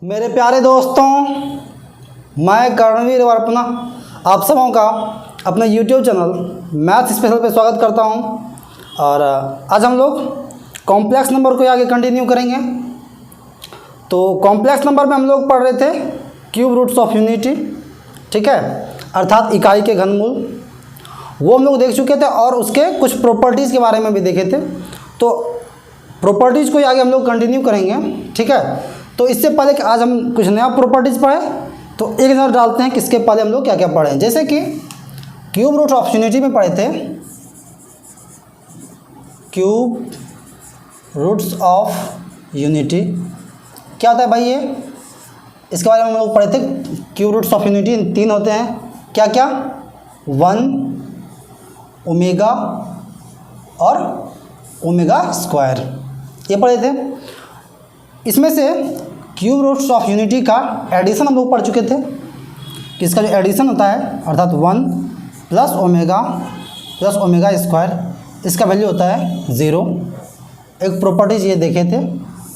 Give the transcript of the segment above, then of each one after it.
मेरे प्यारे दोस्तों, मैं कर्णवीर वर्पना आप सबों का अपने YouTube चैनल मैथ स्पेशल पे स्वागत करता हूं। और आज हम लोग कॉम्प्लेक्स नंबर को आगे कंटिन्यू करेंगे। तो कॉम्प्लेक्स नंबर में हम लोग पढ़ रहे थे क्यूब रूट्स ऑफ यूनिटी, ठीक है, अर्थात इकाई के घनमूल। वो हम लोग देख चुके थे और उसके कुछ प्रॉपर्टीज़ के बारे में भी देखे थे। तो प्रॉपर्टीज़ को आगे हम लोग कंटिन्यू करेंगे, ठीक है। तो इससे पहले कि आज हम कुछ नया प्रॉपर्टीज़ पढ़े, तो एक नज़र डालते हैं किसके पहले हम लोग क्या क्या पढ़े। जैसे कि क्यूब रूट्स ऑफ यूनिटी में पढ़े थे, क्यूब रूट्स ऑफ यूनिटी क्या होता है भाई ये, इसके बारे में हम लोग पढ़े थे। क्यूब रूट्स ऑफ यूनिटी तीन होते हैं, क्या क्या, 1 ओमेगा और ओमेगा स्क्वायर, ये पढ़े थे। इसमें से क्यूब रूट्स ऑफ यूनिटी का एडिशन हम लोग पढ़ चुके थे कि इसका जो एडिशन होता है अर्थात 1 प्लस ओमेगा स्क्वायर, इसका वैल्यू होता है 0। एक प्रॉपर्टीज़ ये देखे थे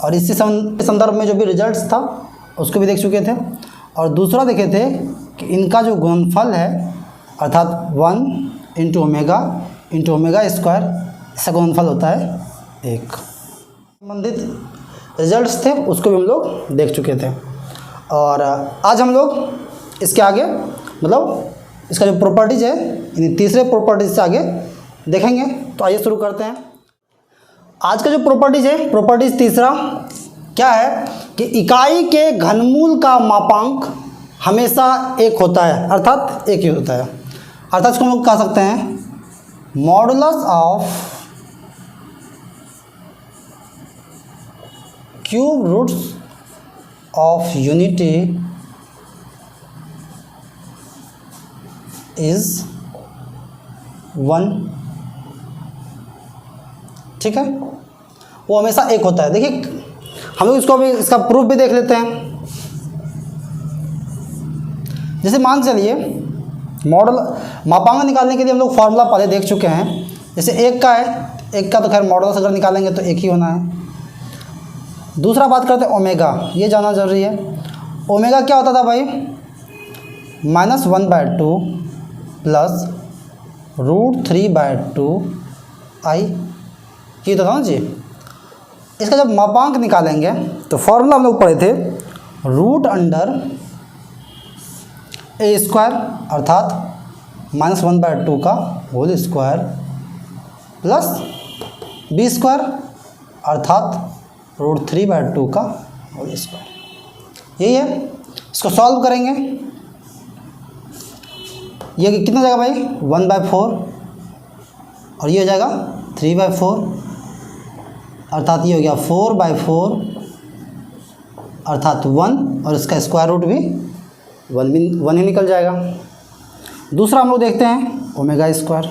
और इसी संदर्भ में जो भी रिजल्ट्स था उसको भी देख चुके थे। और दूसरा देखे थे कि इनका जो गुणनफल है अर्थात 1 इंटू ओमेगा स्क्वायर, इसका गुणनफल होता है 1। संबंधित रिजल्ट्स थे उसको भी हम लोग देख चुके थे। और आज हम लोग इसके आगे मतलब इसका जो प्रॉपर्टीज़ है यानी तीसरे प्रॉपर्टीज़ से आगे देखेंगे। तो आइए शुरू करते हैं। आज का जो प्रॉपर्टीज़ है, प्रॉपर्टीज़ तीसरा क्या है कि इकाई के घनमूल का मापांक हमेशा एक होता है, अर्थात एक ही होता है। अर्थात इसको हम लोग कह सकते हैं modulus of cube roots of unity is 1, ठीक है, वो हमेशा एक होता है। देखिए हम लोग इसको अभी इसका प्रूफ भी देख लेते हैं। जैसे मान चलिए मॉडल मापांक निकालने के लिए हम लोग फॉर्मूला पहले देख चुके हैं। जैसे एक का है, एक का तो खैर मॉडल्स अगर निकालेंगे तो एक ही होना है। दूसरा बात करते हैं ओमेगा, ये जानना जरूरी है। ओमेगा क्या होता था भाई, -1/2 प्लस √3/2 आई, ये तो था ना जी। इसका जब मापांक निकालेंगे तो फॉर्मूला हम लोग पढ़े थे √A² अर्थात -1/2 का होल स्क्वायर प्लस B² अर्थात √3/2 का होल स्क्वायर, यही है। इसको सॉल्व करेंगे, ये कितना जाएगा भाई 1/4 और ये हो जाएगा 3/4 अर्थात ये हो गया 4/4 अर्थात 1 और इसका स्क्वायर रूट भी 1 ही निकल जाएगा। दूसरा हम लोग देखते हैं ओमेगा स्क्वायर।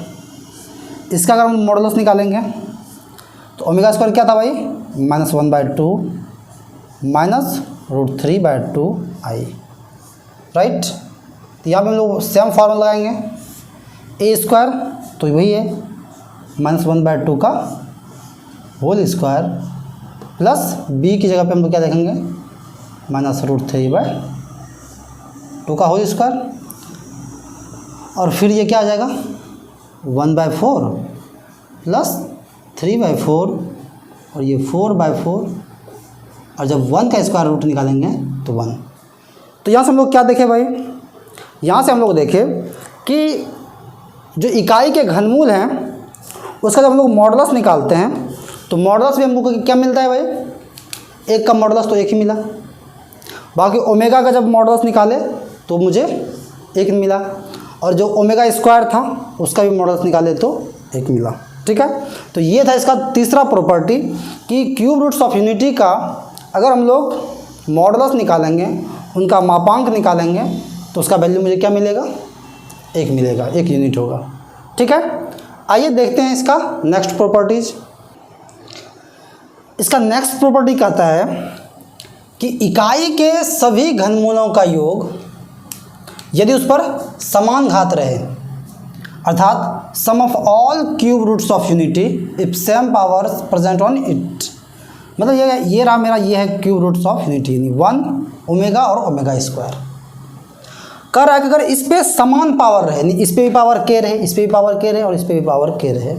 इसका अगर हम मॉडुलस निकालेंगे तो ओमेगा स्क्वायर क्या था भाई, -1/2 माइनस √3/2 आई, राइट। तो यहाँ पे हम लोग सेम फार्मूला लगाएंगे। A² तो वही है -1/2 का होल स्क्वायर प्लस B की जगह पे हम लोग क्या देखेंगे -√3/2 का होल स्क्वायर और फिर ये क्या आ जाएगा 1/4 प्लस 3/4 और ये 4/4 और जब 1 का स्क्वायर रूट निकालेंगे तो 1। तो यहाँ से हम लोग क्या देखें भाई, यहाँ से हम लोग देखें कि जो इकाई के घनमूल हैं उसका जब हम लोग मॉडुलस निकालते हैं तो मॉडुलस भी हमको क्या मिलता है भाई, एक का मॉडुलस तो एक ही मिला। बाकी ओमेगा का जब मॉडुलस निकाले तो मुझे एक मिला और जो ओमेगा स्क्वायर था उसका भी मॉडुलस निकाले तो एक मिला, ठीक है। तो ये था इसका तीसरा प्रॉपर्टी कि क्यूब रूट्स ऑफ यूनिटी का अगर हम लोग मॉडुलस निकालेंगे, उनका मापांक निकालेंगे तो उसका वैल्यू मुझे क्या मिलेगा, एक मिलेगा, एक यूनिट होगा, ठीक है। आइए देखते हैं इसका नेक्स्ट प्रॉपर्टीज। इसका नेक्स्ट प्रॉपर्टी कहता है कि इकाई के सभी घनमूलों का योग यदि उस पर समान घात रहे अर्थात sum of all cube roots of unity if same powers present on it, मतलब ये रहा मेरा, ये है क्यूब रूट्स ऑफ यूनिटी, यानी 1 ओमेगा और ओमेगा स्क्वायर। कर रहा है कि अगर इस पे समान पावर रहे, यानी इस पे भी पावर के रहे, इस पे भी पावर के रहे और इस पे भी पावर के रहे,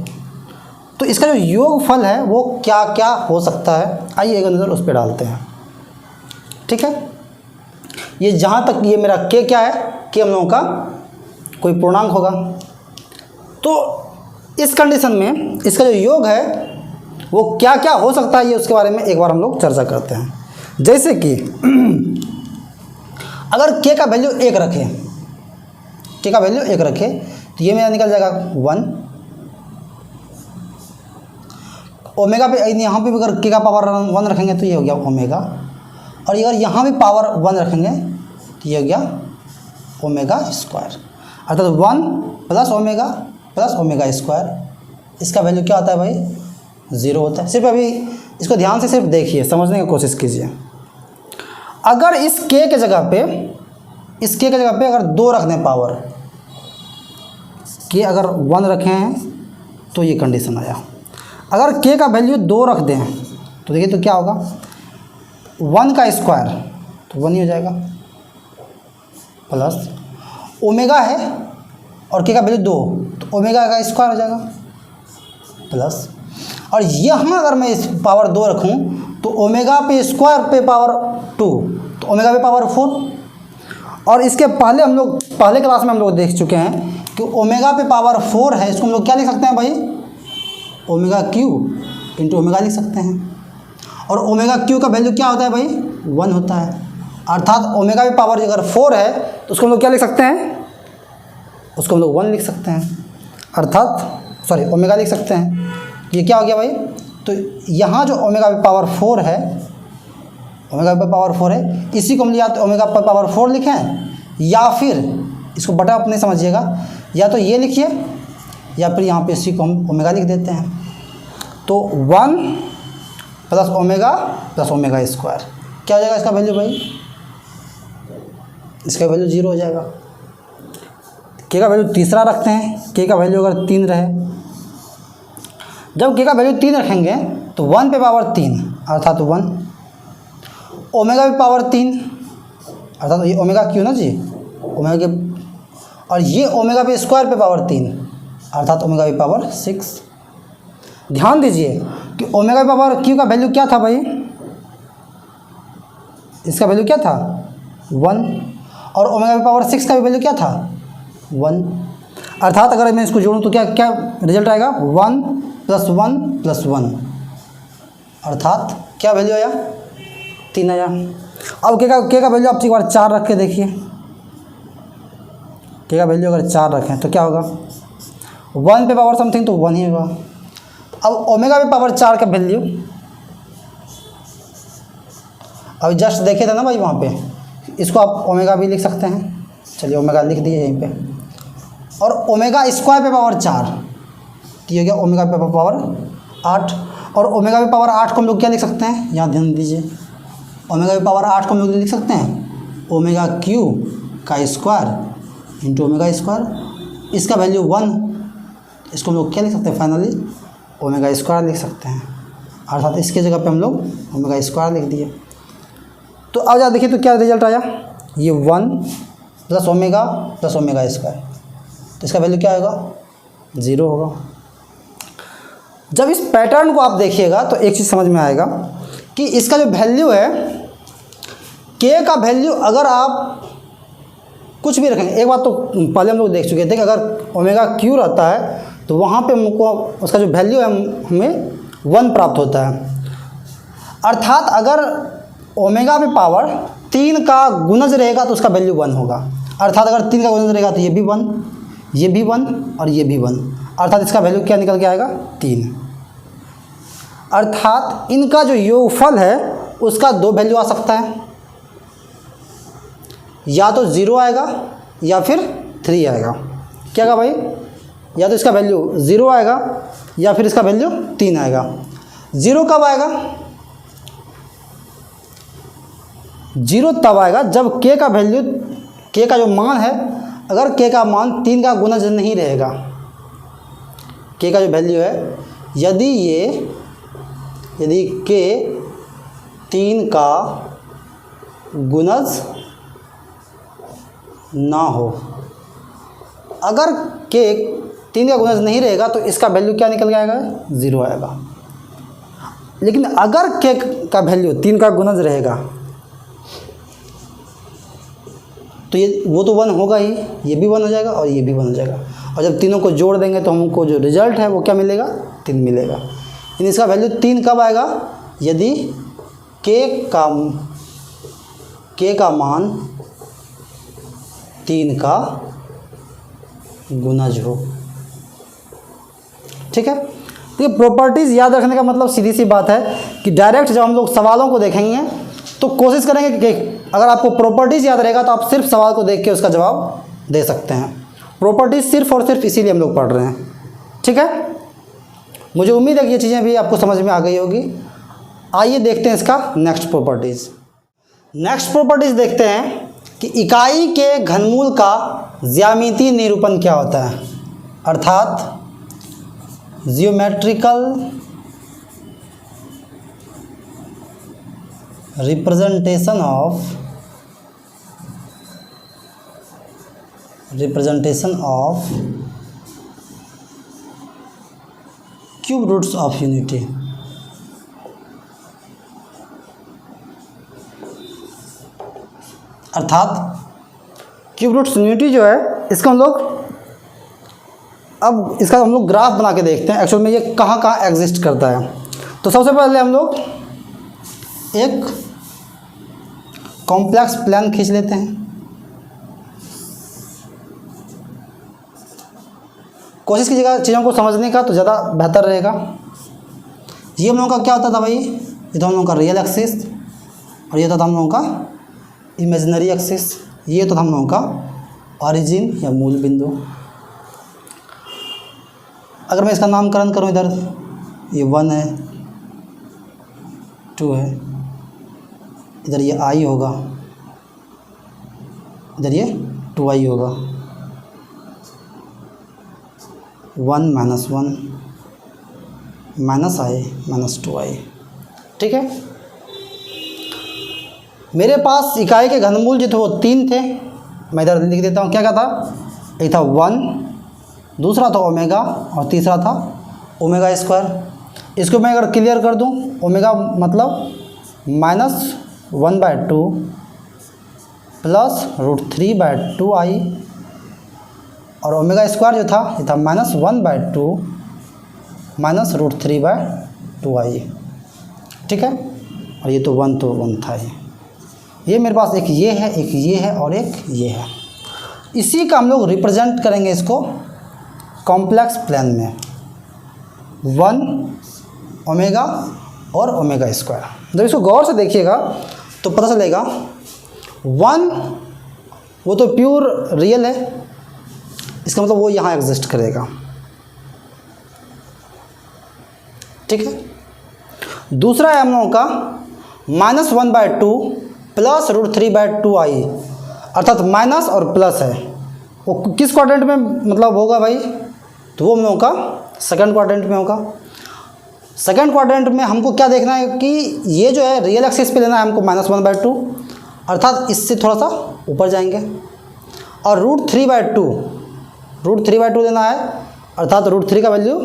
तो इसका जो योगफल है वो क्या क्या हो सकता है, आइए एक नज़र उस पर डालते हैं। ठीक है, ये जहाँ तक ये मेरा के क्या है, के हम लोगों का कोई पूर्णांक होगा, तो इस कंडीशन में इसका जो योग है वो क्या क्या हो सकता है, ये उसके बारे में एक बार हम लोग चर्चा करते हैं। जैसे कि अगर के का वैल्यू 1 रखें, के का वैल्यू 1 रखें, तो ये मेरा निकल जाएगा 1 ओमेगा पे, यहाँ पे भी अगर के का पावर 1 रखेंगे तो ये हो गया ओमेगा, और अगर यहाँ भी पावर 1 रखेंगे तो ये हो गया ओमेगा स्क्वायर, अर्थात 1 प्लस ओमेगा स्क्वायर, इसका वैल्यू क्या होता है भाई 0 होता है। सिर्फ अभी इसको ध्यान से सिर्फ देखिए, समझने की कोशिश कीजिए। अगर इस के के जगह पे, इस के के जगह पे अगर 2 रख दें पावर, के अगर 1 रखे हैं तो ये कंडीशन आया। अगर के का वैल्यू 2 रख दें तो देखिए तो क्या होगा, 1 का स्क्वायर तो 1 ही हो जाएगा, प्लस ओमेगा है और के का वैल्यू 2 तो ओमेगा का स्क्वायर हो जाएगा, प्लस, और यहाँ अगर मैं इस पावर 2 रखूँ तो ओमेगा पे स्क्वायर पे पावर 2 तो ओमेगा पे पावर 4, और इसके पहले हम लोग पहले क्लास में हम लोग देख चुके हैं कि ओमेगा पे पावर 4 है, इसको हम लोग क्या लिख सकते हैं भाई, ओमेगा क्यू इंटू ओमेगा लिख सकते हैं, और ओमेगा क्यू का वैल्यू क्या होता है भाई 1 होता है, अर्थात ओमेगा पे पावर अगर 4 है तो उसको हम लोग क्या लिख सकते हैं, उसको हम लोग 1 लिख सकते हैं, अर्थात सॉरी ओमेगा लिख सकते हैं। ये क्या हो गया भाई, तो यहाँ जो ओमेगा पे पावर 4 है, ओमेगा पे पावर 4 है, इसी को हम या तो ओमेगा पे पावर 4 लिखें या फिर इसको बटा अपने समझिएगा, या तो ये लिखिए या फिर यहाँ पे इसी को हम ओमेगा लिख देते हैं। तो 1 प्लस ओमेगा स्क्वायर क्या हो जाएगा इसका वैल्यू भाई, इसका वैल्यू 0 हो जाएगा। के का वैल्यू तीसरा रखते हैं, के का वैल्यू अगर 3 रहे, जब के का वैल्यू 3 रखेंगे तो 1 पे पावर 3 अर्थात 1, ओमेगा पे पावर 3 अर्थात ये ओमेगा क्यू ना जी, ओमेगा के, और ये ओमेगा पे स्क्वायर पे पावर 3 अर्थात ओमेगा पे पावर 6। ध्यान दीजिए कि ओमेगा पे पावर क्यू का वैल्यू क्या था भाई, इसका वैल्यू क्या था 1, और ओमेगा पे पावर 6 का भी वैल्यू क्या था 1, अर्थात अगर मैं इसको जोड़ूँ तो क्या क्या रिजल्ट आएगा 1 + 1 + 1, अर्थात क्या वैल्यू आया 3 आया। अब के का वैल्यू आप एक बार 4 रख के देखिए, के का वैल्यू अगर 4 रखें तो क्या होगा, 1 पे पावर समथिंग तो 1 ही होगा। अब ओमेगा पे पावर 4 का वैल्यू अब जस्ट देखे थे ना भाई वहाँ पे, इसको आप ओमेगा भी लिख सकते हैं, चलिए ओमेगा लिख दिए यहीं पे, और ओमेगा स्क्वायर पे पावर 4 तो ये हो गया ओमेगा पे पावर 8, और ओमेगा पे पावर 8 को हम लोग क्या लिख सकते हैं, यहाँ ध्यान दीजिए, ओमेगा पे पावर 8 को हम लोग लिख सकते हैं ओमेगा क्यू का स्क्वायर इंटू ओमेगा स्क्वायर, इसका वैल्यू 1, इसको हम लोग क्या लिख सकते हैं फाइनली ओमेगा स्क्वायर लिख सकते हैं, अर्थात इसके जगह पे हम लोग ओमेगा स्क्वायर लिख दिए। तो अब जा देखिए तो क्या रिजल्ट आया, ये 1 + ओमेगा स्क्वायर, तो इसका वैल्यू क्या होगा 0 होगा। जब इस पैटर्न को आप देखिएगा तो एक चीज़ समझ में आएगा कि इसका जो वैल्यू है, के का वैल्यू अगर आप कुछ भी रखेंगे, एक बात तो पहले हम लोग देख चुके थे कि अगर ओमेगा क्यू रहता है तो वहाँ पे हमको उसका जो वैल्यू है हमें 1 प्राप्त होता है, अर्थात अगर ओमेगा पे पावर 3 का गुणज रहेगा तो उसका वैल्यू 1 होगा, अर्थात अगर 3 का गुणज रहेगा तो ये भी 1, ये भी 1 और ये भी 1, अर्थात इसका वैल्यू क्या निकल के आएगा 3, अर्थात इनका जो योगफल है उसका 2 वैल्यू आ सकता है, या तो 0 आएगा या फिर 3 आएगा। क्या कहा भाई, या तो इसका वैल्यू 0 आएगा या फिर इसका वैल्यू 3 आएगा। 0 कब आएगा, 0 तब आएगा जब के का वैल्यू, के का जो मान है, अगर के का मान 3 का गुणज नहीं रहेगा, के का जो वैल्यू है, यदि के 3 का गुणज ना हो, अगर के 3 का गुणज नहीं रहेगा तो इसका वैल्यू क्या निकल जाएगा, 0 आएगा। लेकिन अगर के का वैल्यू 3 का गुणज रहेगा तो वो तो 1 होगा ही, ये भी 1 हो जाएगा और ये भी 1 हो जाएगा। और जब तीनों को जोड़ देंगे तो हमको जो रिजल्ट है वो क्या मिलेगा, 3 मिलेगा। लेकिन इसका वैल्यू 3 कब आएगा, यदि के का मान 3 का गुणज हो। ठीक है, तो ये प्रॉपर्टीज़ याद रखने का मतलब सीधी सी बात है कि डायरेक्ट जब हम लोग सवालों को देखेंगे तो कोशिश करेंगे कि अगर आपको प्रॉपर्टीज़ याद रहेगा तो आप सिर्फ सवाल को देख के उसका जवाब दे सकते हैं। प्रॉपर्टीज़ सिर्फ और सिर्फ इसीलिए हम लोग पढ़ रहे हैं। ठीक है, मुझे उम्मीद है कि ये चीज़ें भी आपको समझ में आ गई होगी। आइए देखते हैं इसका नेक्स्ट प्रॉपर्टीज़। नेक्स्ट प्रॉपर्टीज़ देखते हैं कि इकाई के घनमूल का ज्यामितीय निरूपण क्या होता है, अर्थात geometrical representation of cube roots of unity. अर्थात क्यूब रूट्स यूनिटी जो है इसका हम लोग अब इसका हम लोग ग्राफ बना के देखते हैं एक्चुअल में ये कहाँ कहाँ एग्जिस्ट करता है। तो सबसे पहले हम लोग एक कॉम्प्लेक्स प्लान खींच लेते हैं। कोशिश कीजिएगा चीज़ों को समझने का तो ज़्यादा बेहतर रहेगा। ये हम लोगों का क्या होता था भाई, ये तो हम लोगों का रियल एक्सिस और ये तो था हम लोगों का इमेजिनरी एक्सिस। ये तो था हम लोगों का ऑरिजिन या मूल बिंदु। अगर मैं इसका नामकरण करूं, इधर ये 1 है, 2 है, इधर ये i होगा, इधर ये 2i होगा, 1 - 1 -i -2i। ठीक है, मेरे पास इकाई के घनमूल जो थे वो 3 थे। मैं इधर लिख देता हूँ, क्या क्या था, एक था 1, दूसरा था ओमेगा और तीसरा था ओमेगा स्क्वायर। इसको मैं अगर क्लियर कर दूं, ओमेगा मतलब -1/2 + √3/2i और ओमेगा स्क्वायर जो था ये था -1/2 -√3/2i। ठीक है, और ये तो 1 था। ये मेरे पास एक ये है, एक ये है और एक ये है। इसी का हम लोग रिप्रेजेंट करेंगे इसको कॉम्प्लेक्स प्लान में, 1 ओमेगा और ओमेगा स्क्वायर। जब इसको गौर से देखिएगा तो पता चलेगा 1 वो तो प्योर रियल है, इसका मतलब वो यहाँ एग्जिस्ट करेगा। ठीक है, दूसरा है हम लोगों का -1/2 + √3/2i, अर्थात माइनस और प्लस है। वो किस क्वाड्रेंट में मतलब होगा भाई, तो वो हम लोगों का सेकंड क्वाड्रेंट में होगा। सेकंड क्वाड्रेंट में हमको क्या देखना है कि ये जो है रियल एक्सिस पे लेना है हमको -1/2, अर्थात इससे थोड़ा सा ऊपर जाएंगे, और √3/2 लेना है, अर्थात √3 का वैल्यू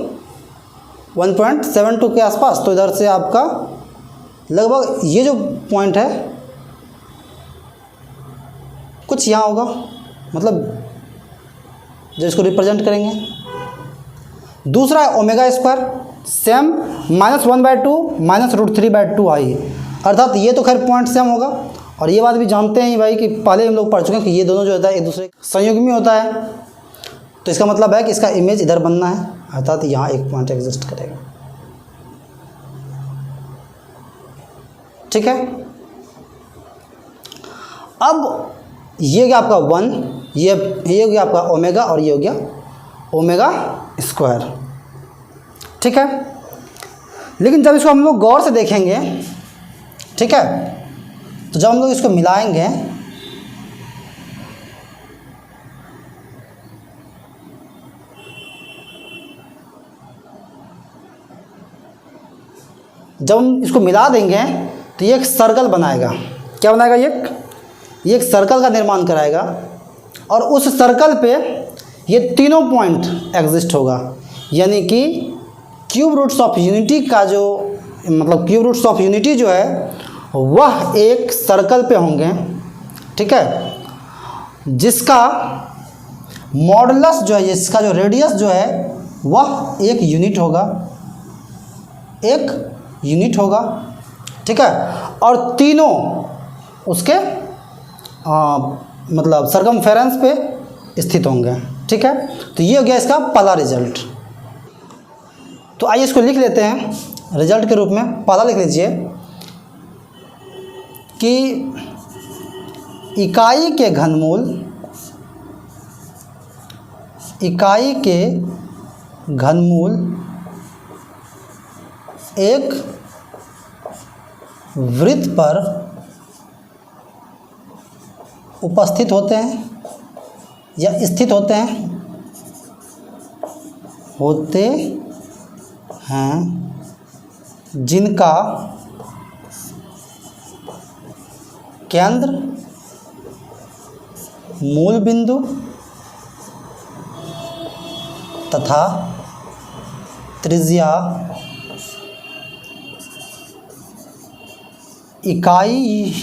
1.72 के आसपास। तो इधर से आपका लगभग ये जो पॉइंट है कुछ यहाँ होगा, मतलब जो इसको रिप्रेजेंट करेंगे। दूसरा है ओमेगा स्क्वायर, सेम -1/2 -√3/2i, अर्थात ये तो खैर पॉइंट सेम होगा। और ये बात भी जानते हैं भाई कि पहले हम लोग पढ़ चुके हैं कि ये दोनों जो होता है एक दूसरे संयुग्मी होता है। तो इसका मतलब है कि इसका इमेज इधर बनना है, अर्थात यहाँ एक पॉइंट एग्जिस्ट करेगा। ठीक है, अब ये हो गया आपका 1, ये हो गया आपका ओमेगा और ये हो गया ओमेगा स्क्वायर। ठीक है, लेकिन जब इसको हम लोग गौर से देखेंगे, ठीक है, तो जब हम लोग इसको मिलाएंगे जब हम इसको मिला देंगे तो ये एक सर्कल बनाएगा। क्या बनाएगा? ये एक सर्कल का निर्माण कराएगा और उस सर्कल पे ये तीनों पॉइंट एग्जिस्ट होगा। यानी कि क्यूब रूट्स ऑफ यूनिटी का जो मतलब क्यूब रूट्स ऑफ यूनिटी जो है वह एक सर्कल पे होंगे, ठीक है, जिसका मॉडुलस जो है, इसका जो रेडियस जो है वह एक यूनिट होगा, ठीक है, और तीनों उसके मतलब सर्कमफेरेंस पे स्थित होंगे, ठीक है। तो ये हो गया इसका पहला रिजल्ट। तो आइए इसको लिख लेते हैं रिजल्ट के रूप में। पहला लिख लीजिए कि इकाई के घनमूल एक वृत्त पर उपस्थित होते हैं या स्थित होते हैं जिनका केंद्र मूल बिंदु तथा त्रिज्या इकाई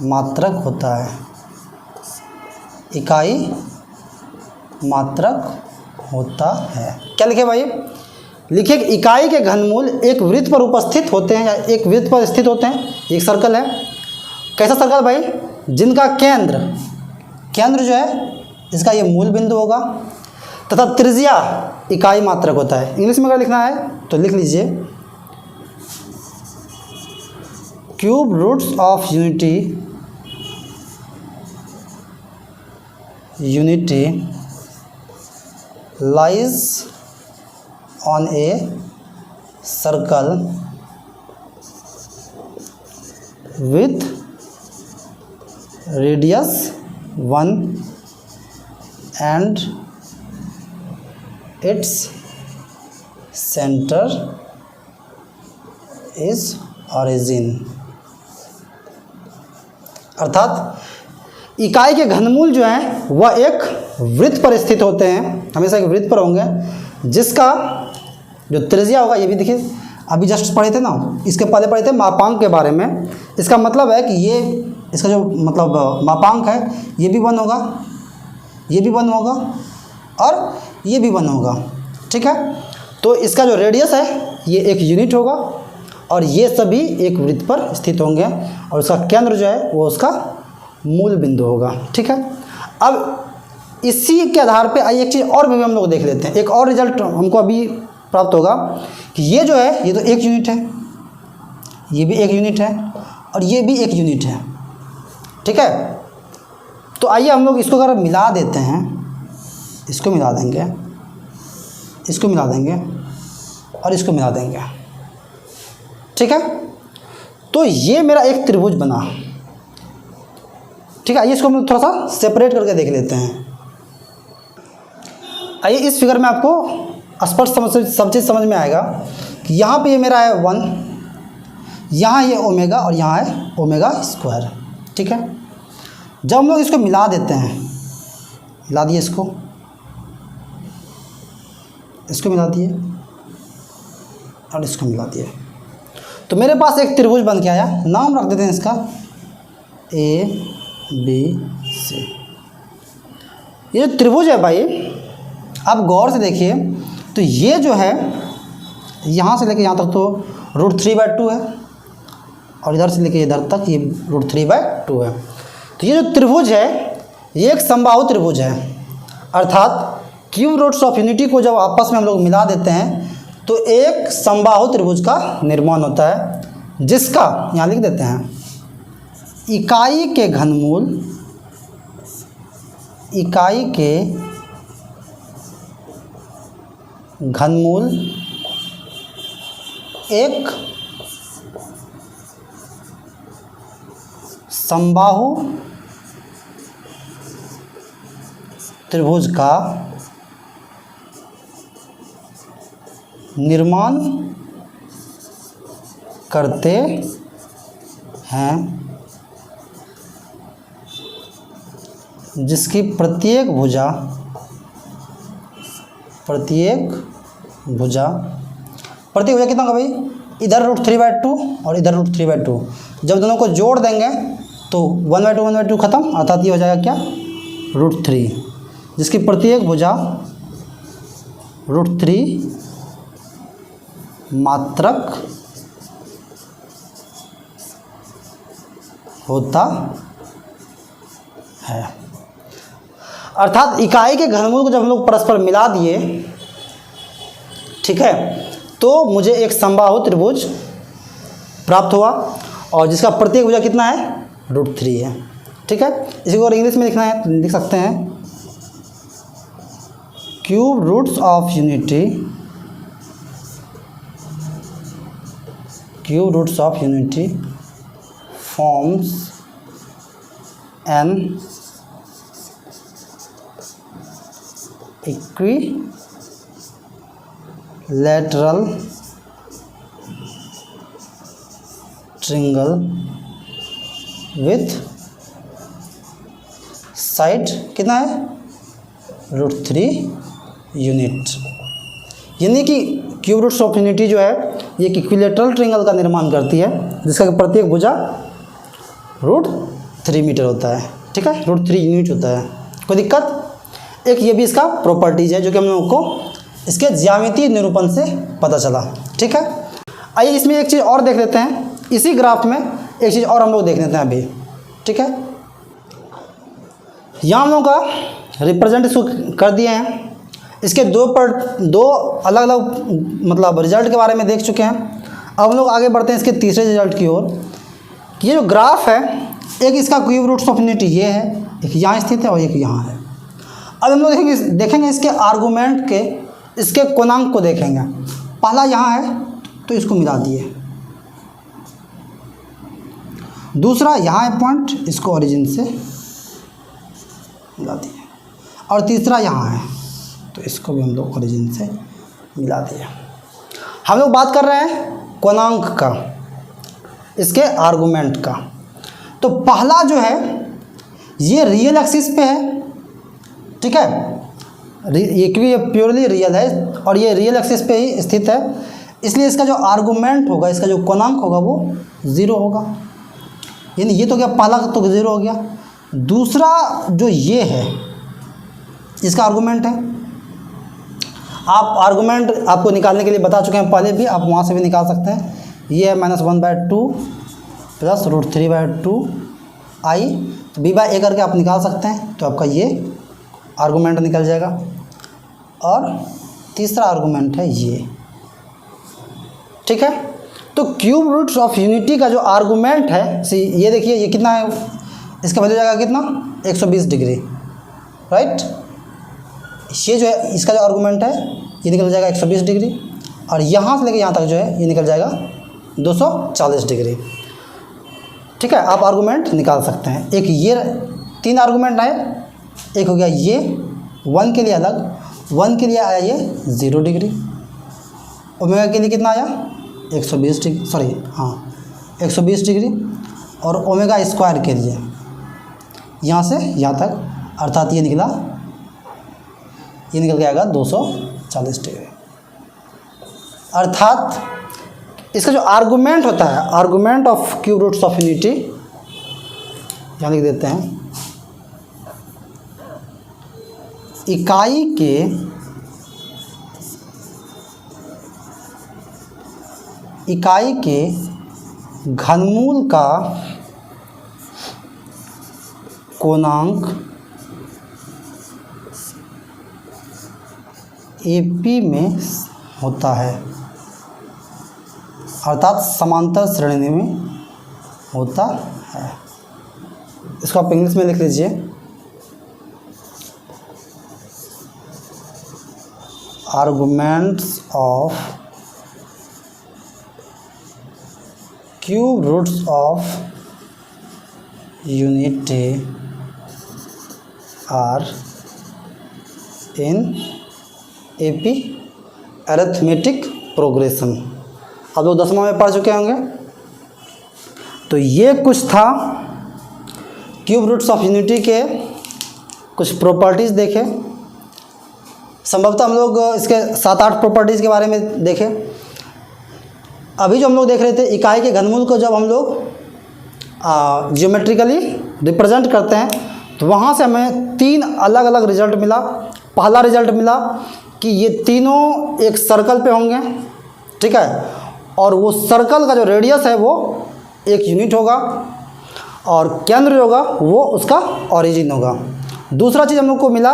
मात्रक होता है। इकाई मात्रक होता है। क्या लिखे भाई? लिखिए कि इकाई के घनमूल एक वृत्त पर उपस्थित होते हैं या एक वृत्त पर स्थित होते हैं। एक सर्कल है। कैसा सर्कल भाई? जिनका केंद्र जो है इसका ये मूल बिंदु होगा तथा त्रिज्या इकाई मात्रक होता है। इंग्लिश में अगर लिखना है तो लिख लीजिए cube roots of unity lies on a circle with radius 1 and its center is origin। अर्थात इकाई के घनमूल जो हैं वह एक वृत्त पर स्थित होते हैं, हमेशा एक वृत्त पर होंगे, जिसका जो त्रिज्या होगा, ये भी देखिए अभी जस्ट पढ़े थे ना, इसके पहले पढ़े थे मापांक के बारे में। इसका मतलब है कि ये इसका जो मतलब मापांक है ये भी 1 होगा, ये भी 1 होगा और ये भी 1 होगा, ठीक है। तो इसका जो रेडियस है ये एक यूनिट होगा और ये सभी एक वृत्त पर स्थित होंगे और उसका केंद्र जो है वो उसका मूल बिंदु होगा, ठीक है। अब इसी के आधार पे आइए एक चीज़ और भी हम लोग देख लेते हैं। एक और रिजल्ट हमको अभी प्राप्त होगा कि ये जो है ये तो एक यूनिट है, ये भी एक यूनिट है और ये भी एक यूनिट है, ठीक है। तो आइए हम लोग इसको अगर मिला देते हैं, इसको मिला देंगे, इसको मिला देंगे और इसको मिला देंगे, ठीक है। तो ये मेरा एक त्रिभुज बना, ठीक है। इसको हम थोड़ा सा सेपरेट करके देख लेते हैं। आइए इस फिगर में आपको स्पष्ट सब चीज़ समझ में आएगा कि यहाँ पे ये मेरा है 1, यहाँ ये ओमेगा और यहाँ है ओमेगा स्क्वायर, ठीक है। जब हम लोग इसको मिला देते हैं, मिला दिए इसको मिला दिए और इसको मिला दिए, तो मेरे पास एक त्रिभुज बन के आया। नाम रख देते हैं इसका ABC। ये जो त्रिभुज है भाई, आप गौर से देखिए तो ये जो है यहाँ से लेके यहाँ तक तो √3/2 है और इधर से लेके इधर तक ये √3/2 है। तो ये जो त्रिभुज है ये एक समबाहु त्रिभुज है। अर्थात क्यूब रूट्स ऑफ यूनिटी को जब आपस में हम लोग मिला देते हैं तो एक समबाहु त्रिभुज का निर्माण होता है, जिसका यहाँ लिख देते हैं इकाई के घनमूल एक समबाहु त्रिभुज का निर्माण करते हैं जिसकी प्रत्येक भुजा कितना होगा भाई, इधर √3/2 और इधर √3/2। जब दोनों को जोड़ देंगे तो 1/2 खत्म, अर्थात ये हो जाएगा क्या, √3, जिसकी प्रत्येक भुजा √3 मात्रक होता है। अर्थात इकाई के घनमूल को जब हम लोग परस्पर मिला दिए, ठीक है, तो मुझे एक समबाहु त्रिभुज प्राप्त हुआ और जिसका प्रत्येक भुजा कितना है, √3 है। ठीक है, इसी को अगर इंग्लिश में लिखना है तो लिख सकते हैं cube roots of unity forms an equilateral triangle with side कितना है, √3 यूनिट। यानी कि क्यूब रूट्स ऑफ यूनिटी जो है ये एक इक्विलेटरल ट्रायंगल का निर्माण करती है जिसका प्रत्येक भुजा √3 मीटर होता है। ठीक है, √3 यूनिट होता है। कोई दिक्कत? एक ये भी इसका प्रॉपर्टीज है जो कि हम लोगों को इसके ज्यामितीय निरूपण से पता चला। ठीक है, आइए इसमें एक चीज़ और देख लेते हैं, इसी ग्राफ में एक चीज़ और हम लोग देख लेते हैं अभी। ठीक है, यहाँ हम लोगों का रिप्रेजेंट इसको कर दिए हैं। इसके दो अलग अलग मतलब रिजल्ट के बारे में देख चुके हैं। अब हम लोग आगे बढ़ते हैं इसके तीसरे रिजल्ट की ओर। ये जो ग्राफ है, एक इसका क्यूब रूट्स ऑफ यूनिटी ये है, एक यहाँ स्थित है और एक यहाँ है। अब हम लोग देखेंगे इसके आर्गूमेंट के, इसके कोणांक को देखेंगे। पहला यहाँ है तो इसको मिला दिए, दूसरा यहाँ है पॉइंट, इसको ओरिजिन से मिला दिए, और तीसरा यहाँ है तो इसको भी हम लोग ओरिजिन से मिला दिए। हम लोग बात कर रहे हैं कोणांक का, इसके आर्गुमेंट का। तो पहला जो है ये रियल एक्सिस पे है। ठीक है, ये प्योरली रियल है और ये रियल एक्सिस पे ही स्थित है, इसलिए इसका जो आर्गुमेंट होगा, इसका जो कोणांक होगा वो 0 होगा। यानी ये तो क्या, पहला तो 0 हो गया। दूसरा जो ये है इसका आर्गुमेंट है। आप आर्गुमेंट आपको निकालने के लिए बता चुके हैं पहले भी, आप वहाँ से भी निकाल सकते हैं। ये है -1/2 प्लस √3/2 i, b/a करके आप निकाल सकते हैं, तो आपका ये आर्गुमेंट निकल जाएगा। और तीसरा आर्गुमेंट है ये। ठीक है, तो क्यूब रूट्स ऑफ यूनिटी का जो आर्गुमेंट है, ये देखिए ये कितना है, इसका वैल्यू जाएगा कितना, 120 डिग्री। राइट, ये जो है इसका जो आर्गुमेंट है ये निकल जाएगा 120 डिग्री, और यहाँ से लेकर यहाँ तक जो है ये निकल जाएगा 240 डिग्री। ठीक है, आप आर्गुमेंट निकाल सकते हैं। एक ये 3 आर्गुमेंट आए, एक हो गया ये 1 के लिए अलग, 1 के लिए आया ये 0 डिग्री, ओमेगा के लिए कितना आया 120 डिग्री, सॉरी हाँ 120 डिग्री, और ओमेगा स्क्वायर के लिए यहाँ से यहाँ तक, अर्थात ये निकल के आएगा 240 डिग्री। अर्थात इसका जो आर्गुमेंट होता है, argument of cube roots of unity, यहाँ लिख देते हैं, इकाई के घनमूल का कोणांक AP में होता है, अर्थात समांतर श्रेणी में होता है। इसको आप इंग्लिश में लिख लीजिए, arguments of cube roots of unity are in AP arithmetic progression. आप लोग 10वां में पढ़ चुके होंगे। तो ये कुछ था क्यूब रूट्स ऑफ यूनिटी के कुछ प्रॉपर्टीज़ देखे। संभवतः हम लोग इसके 7-8 प्रॉपर्टीज़ के बारे में देखें। अभी जो हम लोग देख रहे थे, इकाई के घनमूल को जब हम लोग जियोमेट्रिकली रिप्रेजेंट करते हैं तो वहाँ से हमें 3 अलग अलग रिजल्ट मिला। पहला रिजल्ट मिला कि ये तीनों एक सर्कल पे होंगे, ठीक है, और वो सर्कल का जो रेडियस है वो एक यूनिट होगा और केंद्र होगा वो उसका ओरिजिन होगा। दूसरा चीज़ हम लोग को मिला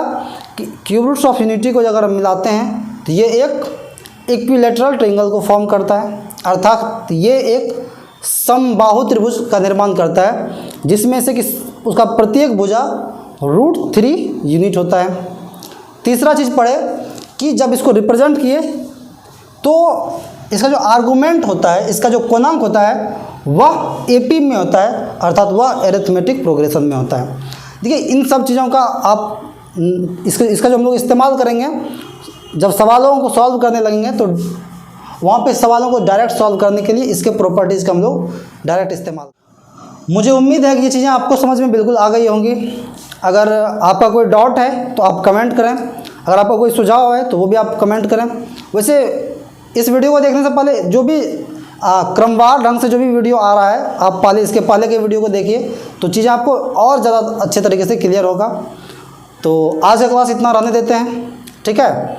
कि क्यूब रूट्स ऑफ यूनिटी को अगर हम मिलाते हैं तो ये एक इक्विलेटरल ट्रायंगल को फॉर्म करता है, अर्थात ये एक समबाहु त्रिभुज का निर्माण करता है जिसमें से कि उसका प्रत्येक भुजा √3 यूनिट होता है। तीसरा चीज़ पढ़े कि जब इसको रिप्रेजेंट किए तो इसका जो आर्गूमेंट होता है, इसका जो कोणांक होता है वह एपी में होता है, अर्थात वह एरिथमेटिक प्रोग्रेशन में होता है। देखिए इन सब चीज़ों का आप इसका जो हम लोग इस्तेमाल करेंगे जब सवालों को सॉल्व करने लगेंगे तो वहाँ पे सवालों को डायरेक्ट सॉल्व करने के लिए इसके प्रॉपर्टीज़ का हम लोग डायरेक्ट इस्तेमाल। मुझे उम्मीद है कि ये चीज़ें आपको समझ में बिल्कुल आ गई होंगी। अगर आपका कोई डाउट है तो आप कमेंट करें, अगर आपका कोई सुझाव है तो वो भी आप कमेंट करें। वैसे इस वीडियो को देखने से पहले जो भी क्रमवार ढंग से जो भी वीडियो आ रहा है आप इसके पहले के वीडियो को देखिए तो चीज़ें आपको और ज़्यादा अच्छे तरीके से क्लियर होगा। तो आज का क्लास इतना रहने देते हैं, ठीक है।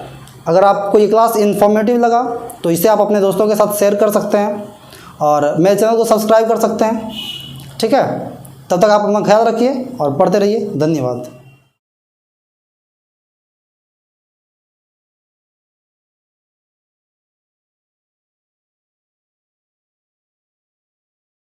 अगर आपको ये क्लास इन्फॉर्मेटिव लगा तो इसे आप अपने दोस्तों के साथ शेयर कर सकते हैं और मेरे चैनल को सब्सक्राइब कर सकते हैं, ठीक है। तब तक आप अपना ख्याल रखिए और पढ़ते रहिए। धन्यवाद।